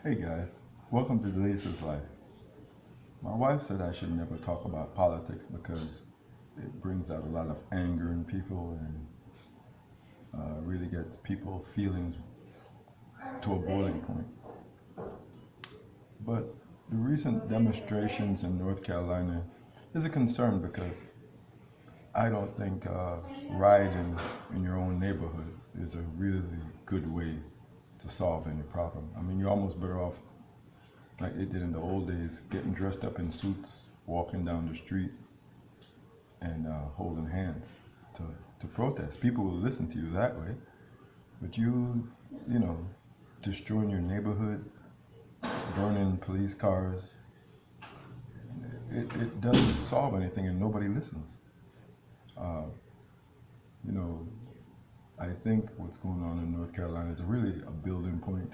Hey guys, welcome to Delisa's Life. My wife said I should never talk about politics because it brings out a lot of anger in people and really gets people's feelings to a boiling point. But the recent demonstrations in North Carolina is a concern because I don't think rioting in your own neighborhood is a really good way to solve any problem. I mean, you're almost better off like they did in the old days, getting dressed up in suits, walking down the street, and holding hands to, to protest. People will listen to you that way, but you know, destroying your neighborhood, burning police cars, it doesn't solve anything and nobody listens. Uh, you know, I think what's going on in North Carolina is really a building point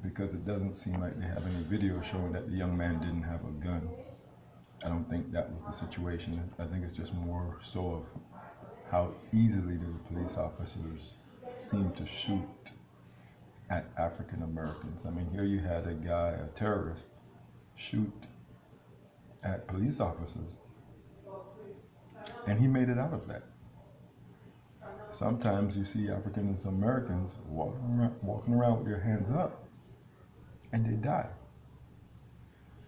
because it doesn't seem like they have any video showing that the young man didn't have a gun. I don't think that was the situation. I think it's just more so of how easily the police officers seem to shoot at African Americans. I mean, here you had a guy, a terrorist, shoot at police officers, and he made it out of that. Sometimes you see African Americans walking around with their hands up, and they die.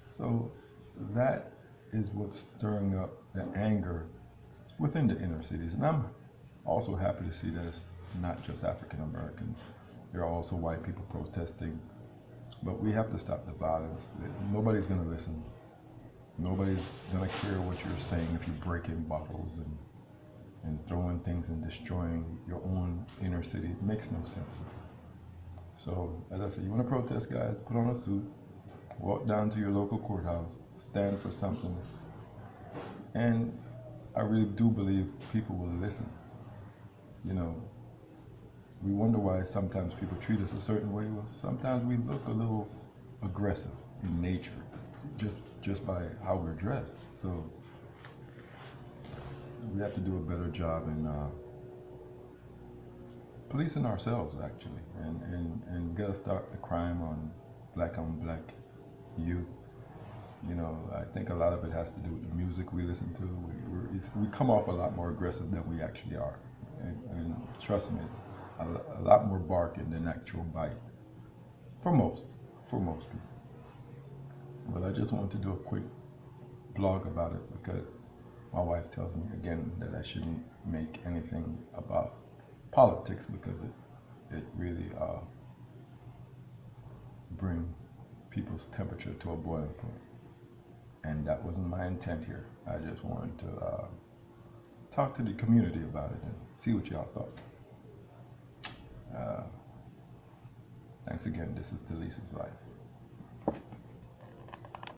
So that is what's stirring up the anger within the inner cities. And I'm also happy to see that it's not just African Americans. There are also white people protesting. But we have to stop the violence. Nobody's going to listen. Nobody's going to care what you're saying if you're breaking bottles and throwing things and destroying your own inner city. It makes no sense. So, as I said, you want to protest, guys, put on a suit, walk down to your local courthouse, stand for something. And I really do believe people will listen. You know, we wonder why sometimes people treat us a certain way. Well, sometimes we look a little aggressive in nature, just by how we're dressed. So we have to do a better job in policing ourselves, actually, and gotta start the crime on black youth. You know, I think a lot of it has to do with the music we listen to. We come off a lot more aggressive than we actually are. And trust me, it's a lot more barking than actual bite for most people. But I just wanted to do a quick blog about it because my wife tells me again that I shouldn't make anything about politics because it really bring people's temperature to a boiling point. And that wasn't my intent here. I just wanted to talk to the community about it and see what y'all thought. Thanks again. This is Delisa's Life.